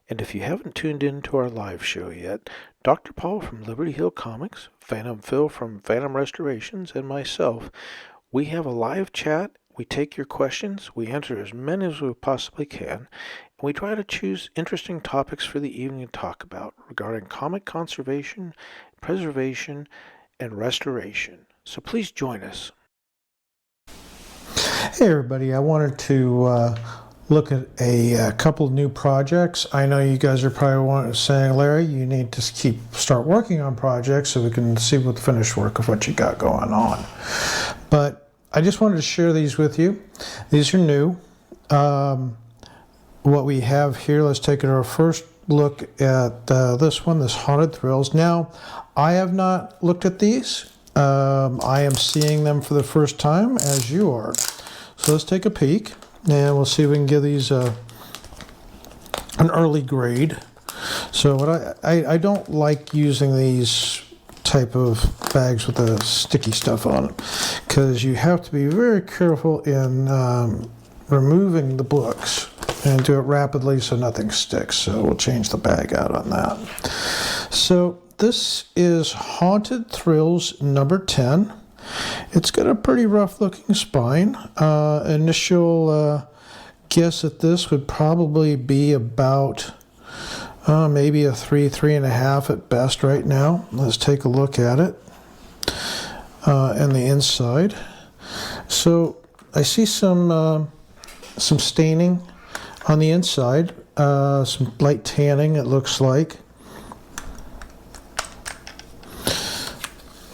And if you haven't tuned in to our live show yet, Dr. Paul from Liberty Hill Comics, Phantom Phil from Phantom Restorations, and myself, we have a live chat. We take your questions. We answer as many as we possibly can. And we try to choose interesting topics for the evening to talk about regarding comic conservation, preservation, and restoration. So please join us. Hey everybody, I wanted to look at a couple of new projects. I know you guys are probably saying, Larry, you need to start working on projects so we can see what the finished work of what you got going on. But I just wanted to share these with you. These are new. What we have here, let's take our first look at this one, this Haunted Thrills. Now, I have not looked at these. I am seeing them for the first time, as you are. So let's take a peek, and we'll see if we can give these an early grade. So what I don't like using these type of bags with the sticky stuff on them, because you have to be very careful in removing the books and do it rapidly so nothing sticks. So we'll change the bag out on that. So this is Haunted Thrills number 10. It's got a pretty rough looking spine. Initial guess at this would probably be about maybe a 3.5 at best right now. Let's take a look at it and the inside. So I see some staining on the inside, some light tanning it looks like.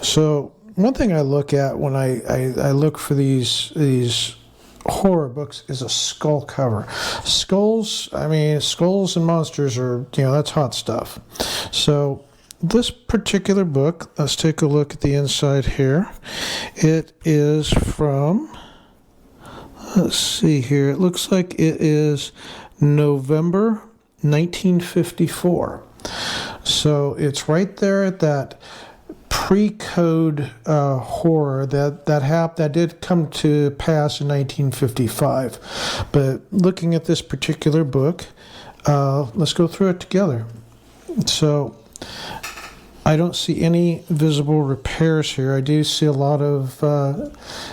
So one thing I look at when I look for these horror books is a skull cover. Skulls, I mean, skulls and monsters are, that's hot stuff. So this particular book, let's take a look at the inside here. It is from, let's see here, it looks like it is November 1954. So it's right there at that pre-code horror that did come to pass in 1955. But looking at this particular book, let's go through it together. So I don't see any visible repairs here. I do see a lot of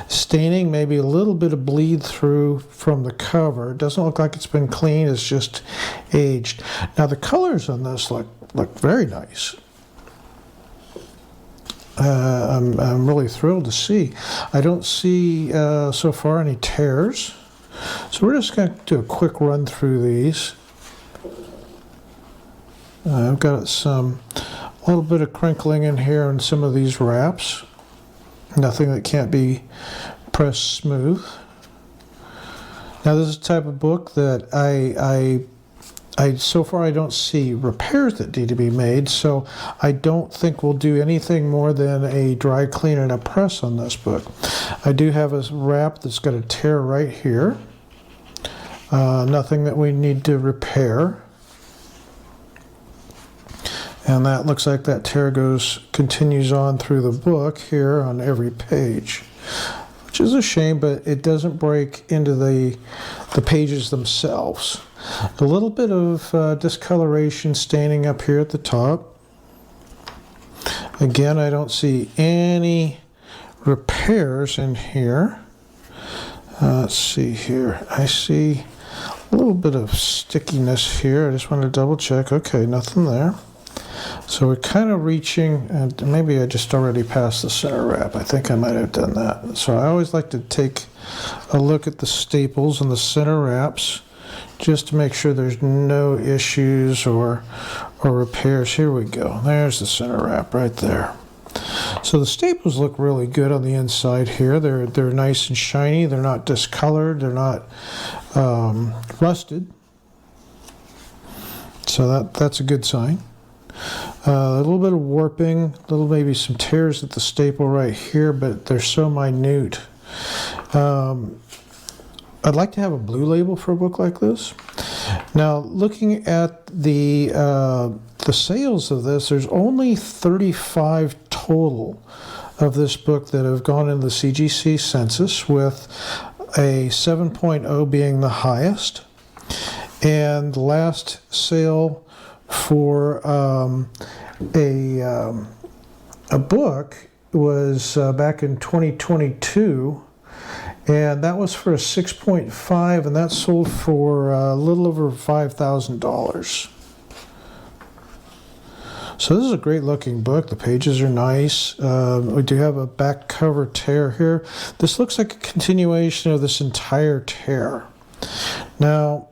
staining, maybe a little bit of bleed through from the cover. It doesn't look like it's been cleaned, it's just aged. Now the colors on this look very nice. I'm really thrilled to see. I don't see so far any tears. So we're just going to do a quick run through these. I've got a little bit of crinkling in here on some of these wraps. Nothing that can't be pressed smooth. Now this is the type of book that so far I don't see repairs that need to be made, so I don't think we'll do anything more than a dry clean and a press on this book. I do have a wrap that's got a tear right here. Nothing that we need to repair. And that looks like that tear continues on through the book here on every page, which is a shame, but it doesn't break into the pages themselves. A little bit of discoloration staining up here at the top. Again, I don't see any repairs in here. Let's see here. I see a little bit of stickiness here. I just want to double check. Okay, nothing there. So we're kind of reaching, and maybe I just already passed the center wrap. I think I might have done that. So I always like to take a look at the staples and the center wraps, just to make sure there's no issues or repairs. Here we go. There's the center wrap right there. So the staples look really good on the inside here. They're nice and shiny. They're not discolored. They're not rusted. So that's a good sign. A little bit of warping, maybe some tears at the staple right here, but they're so minute. I'd like to have a blue label for a book like this. Now, looking at the sales of this, there's only 35 total of this book that have gone into the CGC census, with a 7.0 being the highest. And the last sale for a book was back in 2022, and that was for a 6.5, and that sold for a little over $5,000. So this is a great looking book. The pages are nice. We do have a back cover tear here. This looks like a continuation of this entire tear. Now,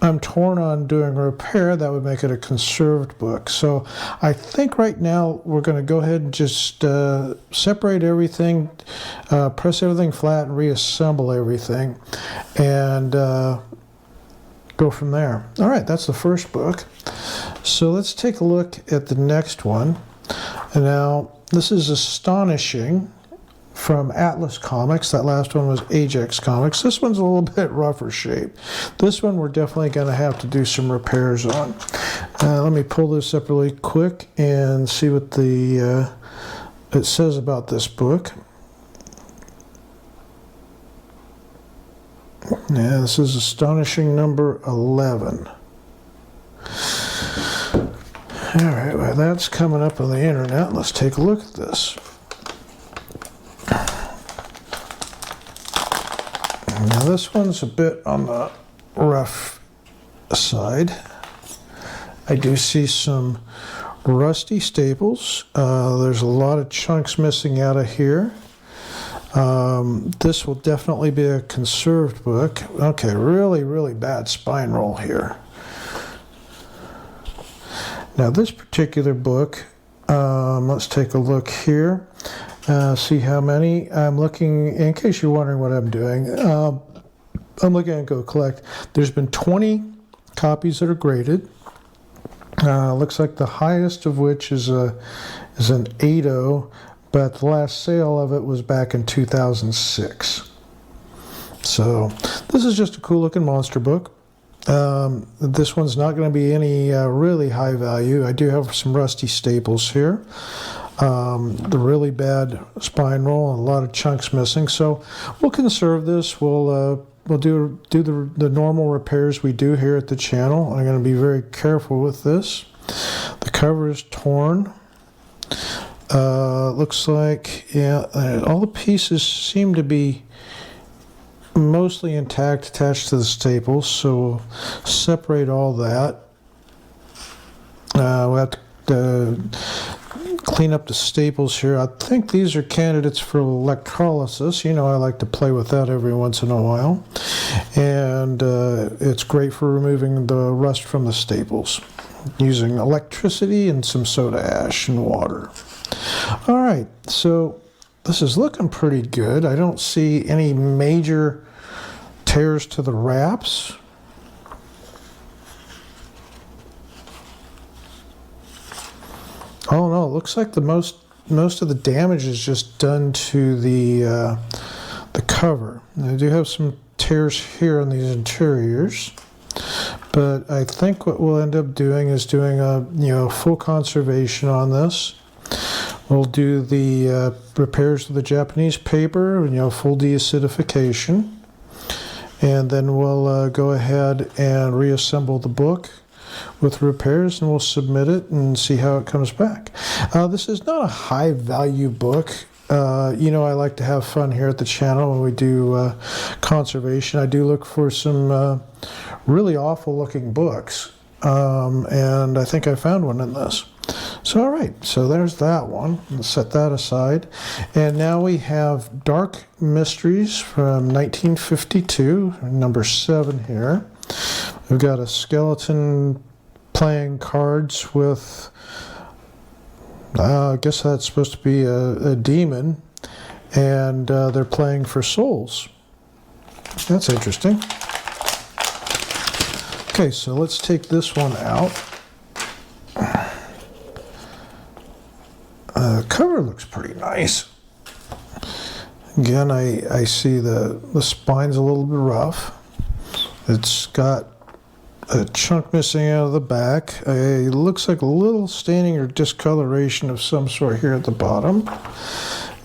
I'm torn on doing a repair. That would make it a conserved book. So I think right now we're going to go ahead and just separate everything, press everything flat, and reassemble everything, and go from there. All right, that's the first book. So let's take a look at the next one. And now this is Astonishing from Atlas Comics. That last one was Ajax Comics. This one's a little bit rougher shape. This one we're definitely going to have to do some repairs on. Let me pull this up really quick and see what the it says about this book. Yeah, this is Astonishing number 11. All right, well, that's coming up on the internet. Let's take a look at this. Now this one's a bit on the rough side. I do see some rusty staples. There's a lot of chunks missing out of here. This will definitely be a conserved book. Okay, really, really bad spine roll here. Now this particular book, let's take a look here. See how many. I'm looking, in case you're wondering what I'm doing, I'm looking at Go Collect. There's been 20 copies that are graded. Looks like the highest of which is an 8.0, but the last sale of it was back in 2006. So this is just a cool looking monster book. This one's not going to be any really high value. I do have some rusty staples here. The really bad spine roll and a lot of chunks missing. So we'll conserve this. We'll do the normal repairs we do here at the channel. I'm going to be very careful with this. The cover is torn. Looks like, yeah, all the pieces seem to be mostly intact, attached to the staples. So we'll separate all that. We'll have to clean up the staples here. I think these are candidates for electrolysis. You know, I like to play with that every once in a while. And it's great for removing the rust from the staples using electricity and some soda ash and water. All right, so this is looking pretty good. I don't see any major tears to the wraps. Oh no, it looks like most of the damage is just done to the cover. I do have some tears here on these interiors, but I think what we'll end up doing is doing a full conservation on this. We'll do the repairs with the Japanese paper, full de-acidification, and then we'll go ahead and reassemble the book with repairs, and we'll submit it and see how it comes back. This is not a high value book. I like to have fun here at the channel when we do conservation. I do look for some really awful looking books, and I think I found one in this. So all right, so there's that one. Let's set that aside. And now we have Dark Mysteries from 1952, number 7 here. We've got a skeleton playing cards with, I guess that's supposed to be a demon, and they're playing for souls. That's interesting. Okay, so let's take this one out. The cover looks pretty nice. Again, I see the spine's a little bit rough. It's got a chunk missing out of the back. It looks like a little staining or discoloration of some sort here at the bottom.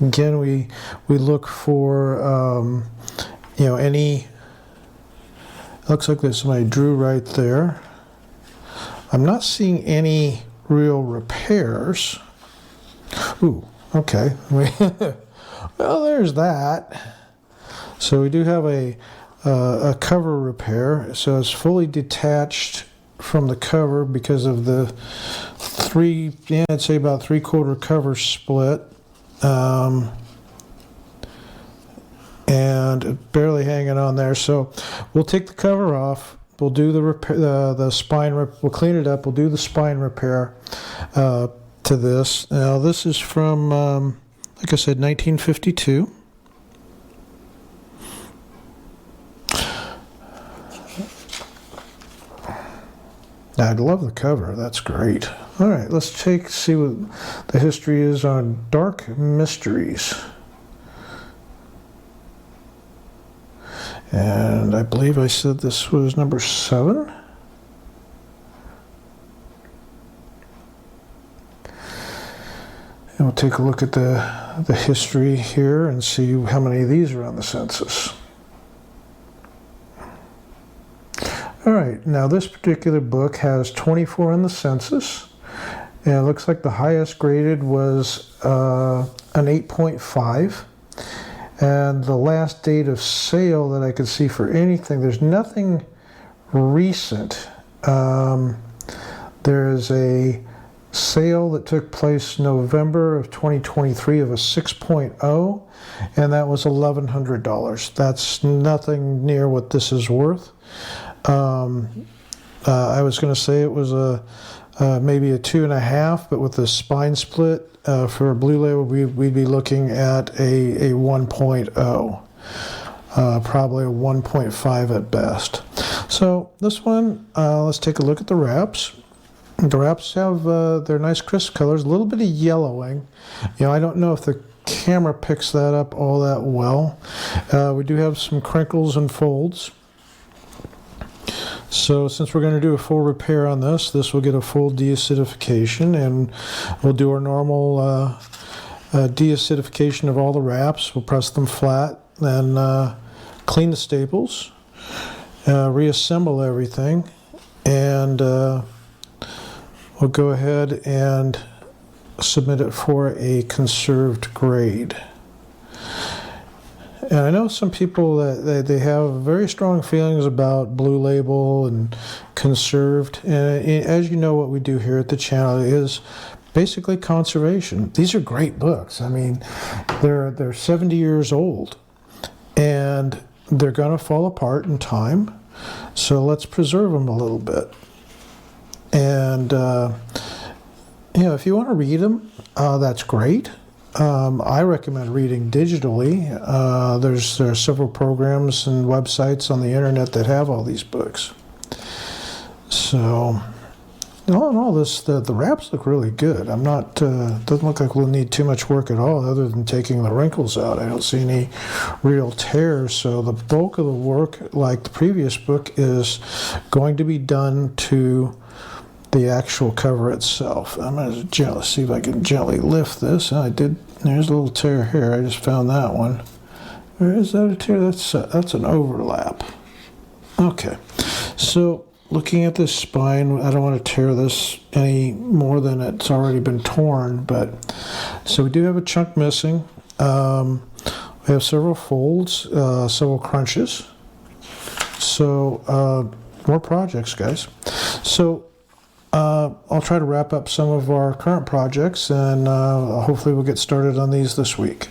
Again, we look for any Looks like there's somebody drew right there. I'm not seeing any real repairs. Ooh, okay. Well, there's that. So we do have a cover repair. So it's fully detached from the cover because of the I'd say about 3/4 cover split. And barely hanging on there. So we'll take the cover off. We'll do the repair, the spine. We'll clean it up. We'll do the spine repair to this. Now this is from, like I said, 1952. I love the cover. That's great. All right, let's see what the history is on Dark Mysteries. And I believe I said this was number 7. And we'll take a look at the history here and see how many of these are on the census. All right, now this particular book has 24 on the census. And it looks like the highest graded was an 8.5. And the last date of sale that I could see for anything, there's nothing recent. There is a sale that took place November of 2023 of a 6.0, and that was $1,100. That's nothing near what this is worth. I was going to say it was maybe a 2.5, but with the spine split, for a blue label, we'd be looking at a 1.0, probably a 1.5 at best. So this one, let's take a look at the wraps. The wraps have their nice crisp colors, a little bit of yellowing. I don't know if the camera picks that up all that well. We do have some crinkles and folds. So since we're going to do a full repair on this will get a full de-acidification, and we'll do our normal de-acidification of all the wraps. We'll press them flat, then clean the staples, reassemble everything, and we'll go ahead and submit it for a conserved grade. And I know some people that they have very strong feelings about Blue Label and conserved. And as you know, what we do here at the channel is basically conservation. These are great books. I mean, they're 70 years old, and they're going to fall apart in time. So let's preserve them a little bit. And if you want to read them, that's great. I recommend reading digitally. There are several programs and websites on the internet that have all these books. So, all in all, the wraps look really good. Doesn't look like we'll need too much work at all, other than taking the wrinkles out. I don't see any real tears. So the bulk of the work, like the previous book, is going to be done to the actual cover itself. I'm going to see if I can gently lift this. There's a little tear here. I just found that one. Or is that a tear? That's an overlap. Okay. So looking at this spine, I don't want to tear this any more than it's already been torn. But so we do have a chunk missing. We have several folds, several crunches. So more projects, guys. So I'll try to wrap up some of our current projects, and hopefully we'll get started on these this week.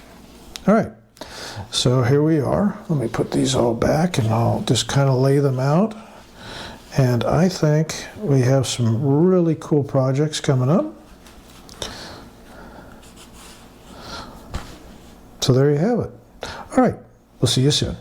All right, so here we are. Let me put these all back, and I'll just kind of lay them out. And I think we have some really cool projects coming up. So there you have it. All right, we'll see you soon.